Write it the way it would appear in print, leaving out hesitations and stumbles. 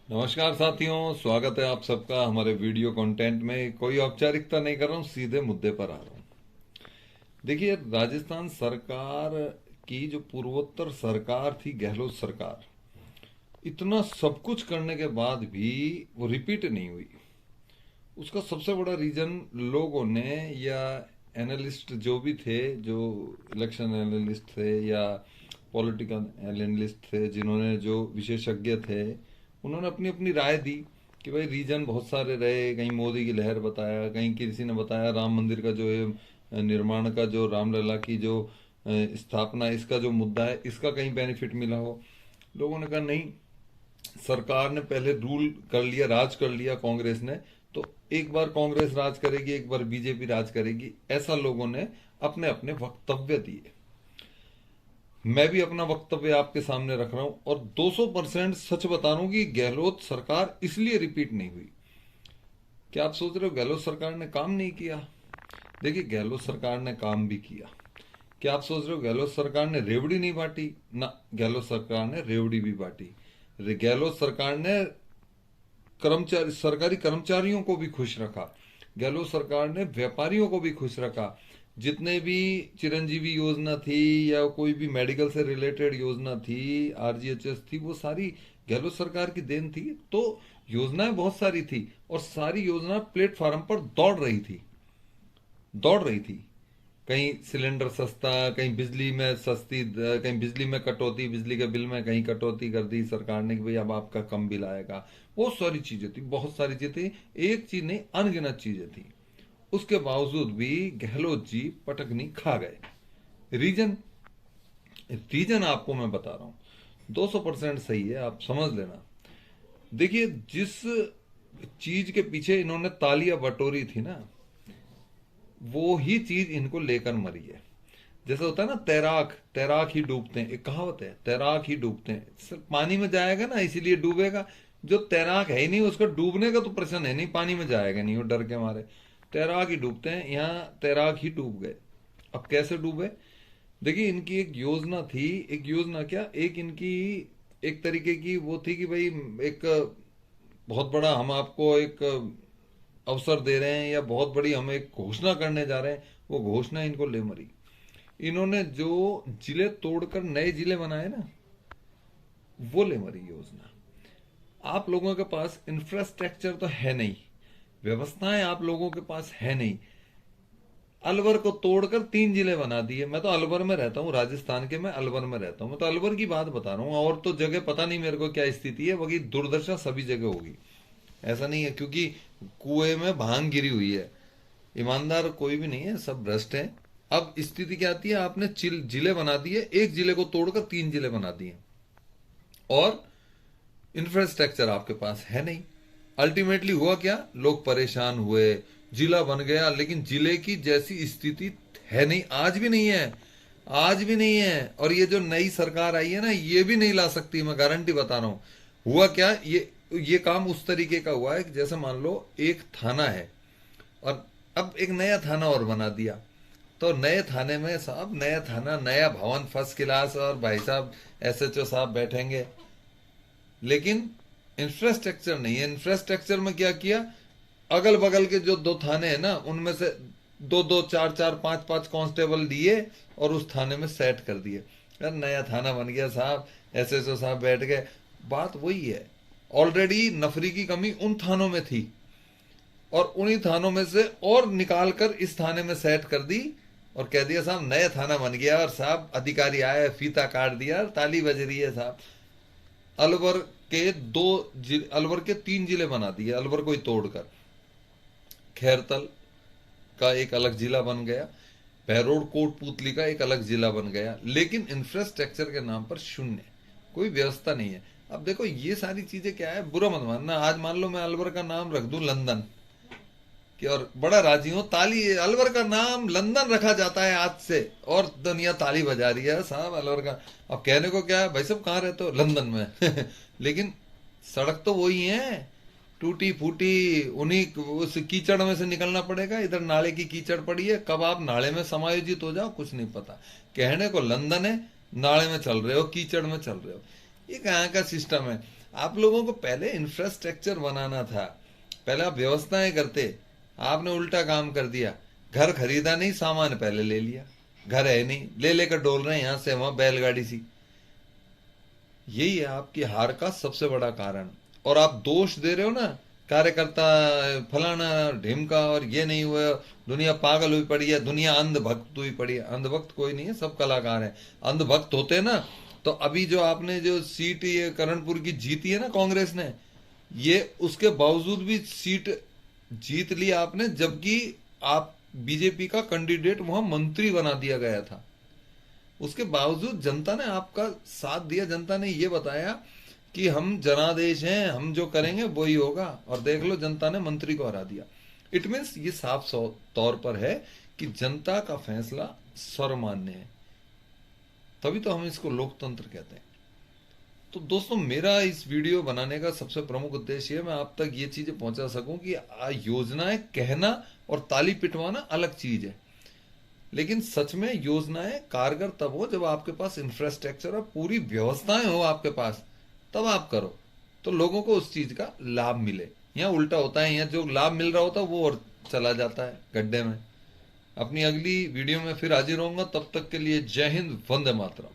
नमस्कार साथियों, स्वागत है आप सबका हमारे वीडियो कंटेंट में। कोई औपचारिकता नहीं कर रहा हूँ, सीधे मुद्दे पर आ रहा हूँ। देखिए, राजस्थान सरकार की जो पूर्वोत्तर सरकार थी, गहलोत सरकार, इतना सब कुछ करने के बाद भी वो रिपीट नहीं हुई। उसका सबसे बड़ा रीजन लोगों ने या एनालिस्ट जो भी थे, जो इलेक्शन एनालिस्ट थे या पॉलिटिकल एनालिस्ट थे, जिन्होंने जो विशेषज्ञ थे, उन्होंने अपनी अपनी राय दी कि भाई रीजन बहुत सारे रहे। कहीं मोदी की लहर बताया, कहीं किसी ने बताया राम मंदिर का जो है निर्माण का, जो रामलला की जो स्थापना, इसका जो मुद्दा है, इसका कहीं बेनिफिट मिला हो। लोगों ने कहा नहीं, सरकार ने पहले रूल कर लिया, राज कर लिया कांग्रेस ने, तो एक बार कांग्रेस राज करेगी, एक बार बीजेपी राज करेगी, ऐसा लोगों ने अपने अपने वक्तव्य दिए। मैं भी अपना वक्तव्य आपके सामने रख रहा हूं और 200% सच बता रहा हूं कि गहलोत सरकार इसलिए रिपीट नहीं हुई। क्या आप सोच रहे हो गहलोत सरकार ने काम नहीं किया? देखिए, गहलोत सरकार ने काम भी किया। क्या आप सोच रहे हो गहलोत सरकार ने रेवड़ी नहीं बांटी? ना, गहलोत सरकार ने रेवड़ी भी बांटी। गहलोत सरकार ने कर्मचारी, सरकारी कर्मचारियों को भी खुश रखा। गहलोत सरकार ने व्यापारियों को भी खुश रखा। जितने भी चिरंजीवी योजना थी या कोई भी मेडिकल से रिलेटेड योजना थी, आरजीएचएस थी, वो सारी गहलोत सरकार की देन थी। तो योजनाएं बहुत सारी थी और सारी योजना प्लेटफॉर्म पर दौड़ रही थी। कहीं सिलेंडर सस्ता, कहीं बिजली में सस्ती, कहीं बिजली में कटौती, बिजली के बिल में कहीं कटौती कर दी सरकार ने कि भाई अब आपका कम बिल आएगा। बहुत सारी चीजें थी, बहुत सारी चीजें थी। एक चीज नहीं, अनगिनत चीजें थी। उसके बावजूद भी गहलोत जी पटकनी खा गए। रीजन रीजन आपको मैं बता रहा हूं, 200% सही है, आप समझ लेना। देखिए, जिस चीज के पीछे इन्होंने तालियां बटोरी थी ना, वो ही चीज इनको लेकर मरी है। जैसे होता है ना, तैराक तैराक ही डूबते हैं, एक कहावत है, तैराक ही डूबते हैं। सिर्फ पानी में जाएगा ना इसीलिए डूबेगा। जो तैराक है ही नहीं, उसका डूबने का तो प्रश्न है नहीं, पानी में जाएगा नहीं वो डर के मारे। तैराक ही डूबते हैं, यहाँ तैराक ही डूब गए। अब कैसे डूबे? देखिए, इनकी एक योजना थी, एक योजना क्या, एक इनकी एक तरीके की वो थी कि भाई एक बहुत बड़ा हम आपको एक अवसर दे रहे हैं या बहुत बड़ी हम एक घोषणा करने जा रहे हैं, वो घोषणा इनको ले मरी। इन्होंने जो जिले तोड़कर नए जिले बनाए ना, वो ले मरी योजना। आप लोगों के पास इंफ्रास्ट्रक्चर तो है नहीं, व्यवस्थाएं आप लोगों के पास है नहीं। अलवर को तोड़कर 3 जिले बना दिए। मैं तो अलवर में रहता हूँ, राजस्थान के, मैं अलवर में रहता हूँ, मैं तो अलवर की बात बता रहा हूँ। और तो जगह पता नहीं मेरे को क्या स्थिति है, बाकी दुर्दशा सभी जगह होगी, ऐसा नहीं है। क्योंकि कुएं में भांग गिरी हुई है, ईमानदार कोई भी नहीं है, सब भ्रष्ट है। अब स्थिति क्या आती है, आपने जिले बना दिए, एक जिले को तोड़कर 3 जिले बना दिए और इंफ्रास्ट्रक्चर आपके पास है नहीं। अल्टीमेटली हुआ क्या, लोग परेशान हुए, जिला बन गया लेकिन जिले की जैसी स्थिति है नहीं, आज भी नहीं है, आज भी नहीं है। और ये जो नई सरकार आई है ना, ये भी नहीं ला सकती, मैं गारंटी बता रहा हूं। हुआ क्या, ये काम उस तरीके का हुआ है कि जैसे मान लो एक थाना है और अब एक नया थाना और बना दिया। तो नए थाने में साहब, नया थाना, नया भवन, फर्स्ट क्लास, और भाई साहब एसएचओ साहब बैठेंगे, लेकिन इंफ्रास्ट्रक्चर नहीं है। इंफ्रास्ट्रक्चर में क्या किया, अगल बगल के जो 2 थाने हैं ना, उनमें से 2-2, 4-4, 5-5 कांस्टेबल लिए और उस थाने में सेट कर दिए। यार, नया थाना बन गया साहब, एसएचओ साहब बैठ गए। बात वही है, ऑलरेडी नफरी की कमी उन थानों में थी और उन्हीं थानों में से और निकाल कर इस थाने में सेट कर दी और कह दिया साहब नया थाना बन गया। और साहब अधिकारी आए, फीता काट दिया, ताली बज रही है साहब। अलवर के अलवर के 3 जिले बना दिए, अलवर को ही तोड़कर। खैरतल का एक अलग जिला बन गया, बहरोड कोटपूतली का एक अलग जिला बन गया, लेकिन इंफ्रास्ट्रक्चर के नाम पर शून्य, कोई व्यवस्था नहीं है। अब देखो, ये सारी चीजें क्या है, बुरा मत मानना। आज मान लो मैं अलवर का नाम रख दूं लंदन, कि और बड़ा राजी हूं, ताली, अलवर का नाम लंदन रखा जाता है आज से और दुनिया ताली बजा रही है साहब अलवर का। अब कहने को क्या है, भाई साहब कहाँ रहते हो, लंदन में लेकिन सड़क तो वही है, टूटी फूटी। उन्हीं उस कीचड़ में से निकलना पड़ेगा। इधर नाले की कीचड़ पड़ी है, कब आप नाले में समायोजित हो जाओ कुछ नहीं पता। कहने को लंदन है, नाले में चल रहे हो, कीचड़ में चल रहे हो। ये कहाँ का सिस्टम है? आप लोगों को पहले इंफ्रास्ट्रक्चर बनाना था, पहले आप व्यवस्थाएं करते। आपने उल्टा काम कर दिया। घर खरीदा नहीं, सामान पहले ले लिया। घर है नहीं, ले लेकर डोल रहे हैं यहां से वहां बैलगाड़ी सी। यही है आपकी हार का सबसे बड़ा कारण। और आप दोष दे रहे हो ना कार्यकर्ता फलाना ढिमका, और ये नहीं हुआ, दुनिया पागल हुई पड़ी है, दुनिया अंधभक्त हुई पड़ी है। अंधभक्त कोई नहीं है, सब कलाकार हैं। अंधभक्त होते ना तो अभी जो आपने जो सीट ये करणपुर की जीती है ना कांग्रेस ने, ये उसके बावजूद भी सीट जीत ली आपने, जबकि आप बीजेपी का कैंडिडेट वहां मंत्री बना दिया गया था। उसके बावजूद जनता ने आपका साथ दिया। जनता ने ये बताया कि हम जनादेश हैं, हम जो करेंगे वही होगा, और देख लो जनता ने मंत्री को हरा दिया। इट मीन्स ये साफ तौर पर है कि जनता का फैसला सर्वमान्य है। तभी तो हम इसको लोकतंत्र कहते हैं। तो दोस्तों, मेरा इस वीडियो बनाने का सबसे प्रमुख उद्देश्य है मैं आप तक ये चीजें पहुंचा सकूं कि योजनाएं कहना और ताली पिटवाना अलग चीज है, लेकिन सच में योजनाएं कारगर तब हो जब आपके पास इंफ्रास्ट्रक्चर और पूरी व्यवस्थाएं हो आपके पास, तब आप करो तो लोगों को उस चीज का लाभ मिले। यहाँ उल्टा होता है, यहाँ जो लाभ मिल रहा होता है वो और चला जाता है गड्ढे में। अपनी अगली वीडियो में फिर हाजिर होऊंगा, तब तक के लिए जय हिंद, वंदे मातरम।